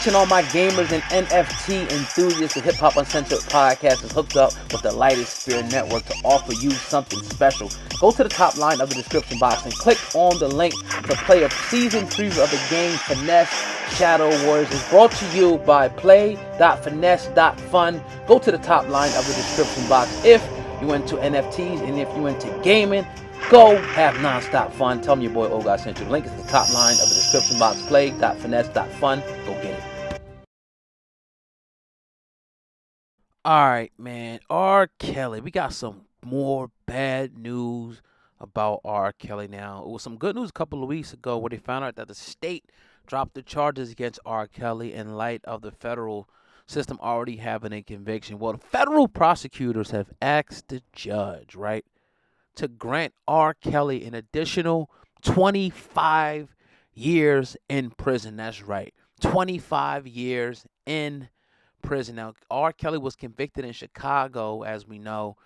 And all my gamers and NFT enthusiasts, the Hip Hop Uncensored podcast is hooked up with the Lightest Sphere Network to offer you something special. Go to the top line of the description box and click on the link to play a season preview of the game Finesse Shadow Warriors. It's brought to you by play.finesse.fun. Go to the top line of the description box if you're into NFTs and if you're into gaming. Go have nonstop fun. Tell me your boy Oga sent you. The link is at the top line of the description box. Play.finesse.fun. Go get it. Alright, man. R. Kelly. We got some more bad news about R. Kelly now. It was some good news a couple of weeks ago where they found out that the state dropped the charges against R. Kelly in light of the federal system already having a conviction. Well, the federal prosecutors have asked the judge, right, to grant R. Kelly an additional 25 years in prison. That's right. 25 years in prison. Now, R. Kelly was convicted in Chicago, as we know,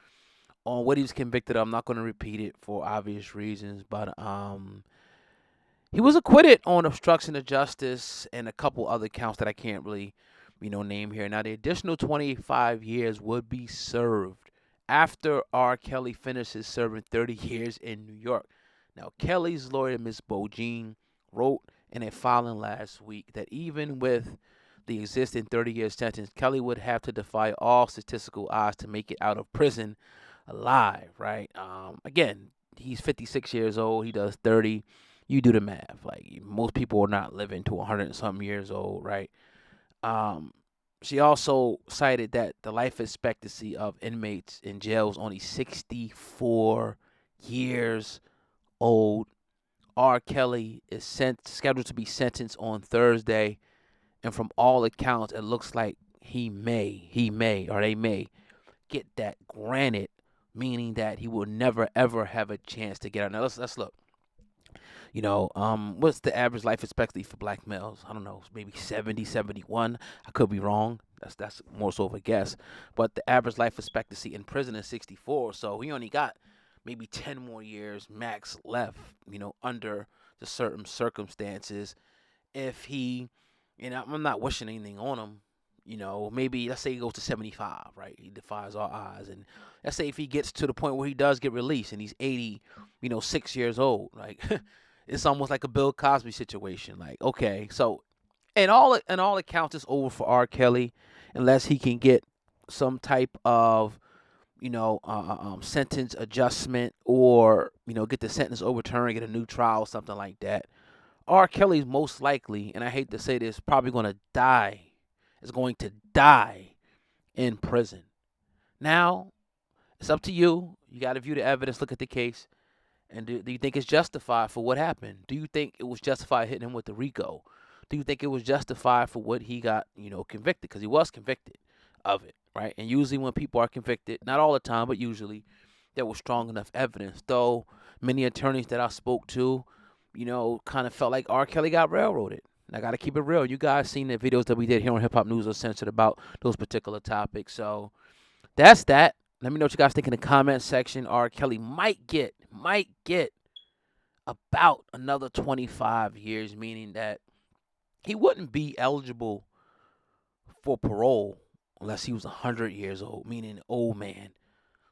on what he was convicted of. I'm not going to repeat it for obvious reasons, but he was acquitted on obstruction of justice and a couple other counts that I can't really, name here. Now, the additional 25 years would be served after R. Kelly finishes serving 30 years in New York. Now, Kelly's lawyer, Ms. Bogine, wrote in a filing last week that even with the existing 30-year sentence, Kelly would have to defy all statistical odds to make it out of prison alive, right? Again, he's 56 years old. He does 30. You do the math. Like, most people are not living to 100 and something years old, right? She also cited that the life expectancy of inmates in jail is only 64 years old. R. Kelly is scheduled to be sentenced on Thursday, and from all accounts, it looks like they may get that granted, meaning that he will never ever have a chance to get out. Now let's look. What's the average life expectancy for black males? I don't know, maybe 70, 71. I could be wrong. That's more so of a guess. But the average life expectancy in prison is 64. So he only got maybe 10 more years max left, under the certain circumstances. If he, I'm not wishing anything on him. Maybe let's say he goes to 75, right? He defies all odds. And let's say if he gets to the point where he does get released and he's 80, 6 years old, like it's almost like a Bill Cosby situation. Like, okay, so in all accounts, it's over for R. Kelly unless he can get some type of sentence adjustment or get the sentence overturned, get a new trial, something like that. R. Kelly's most likely, and I hate to say this, probably going to die. Is going to die in prison. Now, it's up to you. You got to view the evidence, look at the case, and do you think it's justified for what happened? Do you think it was justified hitting him with the RICO? Do you think it was justified for what he got, convicted? Because he was convicted of it, right? And usually when people are convicted, not all the time, but usually, there was strong enough evidence. Though many attorneys that I spoke to, kind of felt like R. Kelly got railroaded. I got to keep it real. You guys seen the videos that we did here on Hip Hop News Uncensored about those particular topics. So that's that. Let me know what you guys think in the comment section. R. Kelly might get about another 25 years, meaning that he wouldn't be eligible for parole unless he was 100 years old, meaning an old man.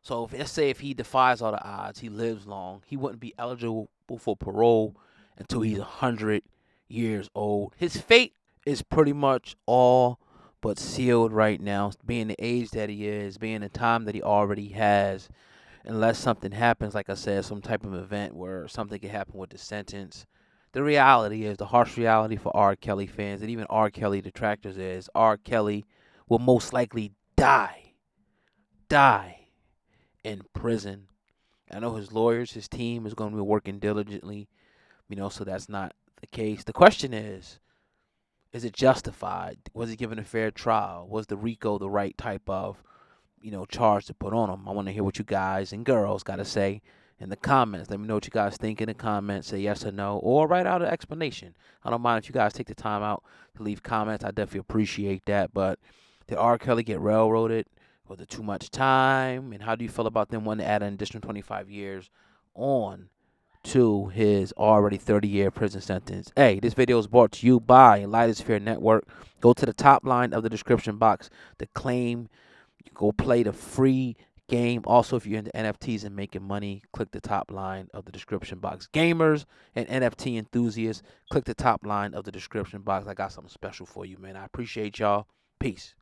So let's say if he defies all the odds, he lives long, he wouldn't be eligible for parole until he's 100 years old. His fate is pretty much all but sealed right now, being the age that he is, being the time that he already has, unless something happens, like I said, some type of event where something could happen with the sentence. The reality is, the harsh reality for R. Kelly fans and even R. Kelly detractors is R. Kelly will most likely die in prison. I know his lawyers, his team is going to be working diligently, so that's not the case. The question is it justified? Was he given a fair trial? Was the RICO the right type of, charge to put on him? I want to hear what you guys and girls got to say in the comments. Let me know what you guys think in the comments. Say yes or no, or write out an explanation. I don't mind if you guys take the time out to leave comments. I definitely appreciate that. But did R. Kelly get railroaded? Was it too much time? And how do you feel about them wanting to add an additional 25 years on to his already 30-year prison sentence. Hey, this video is brought to you by Lightosphere Network. Go to the top line of the description box to claim. Go play the free game. Also, if you're into NFTs and making money, click the top line of the description box. Gamers and NFT enthusiasts, click the top line of the description box. I got something special for you, man. I appreciate y'all. Peace.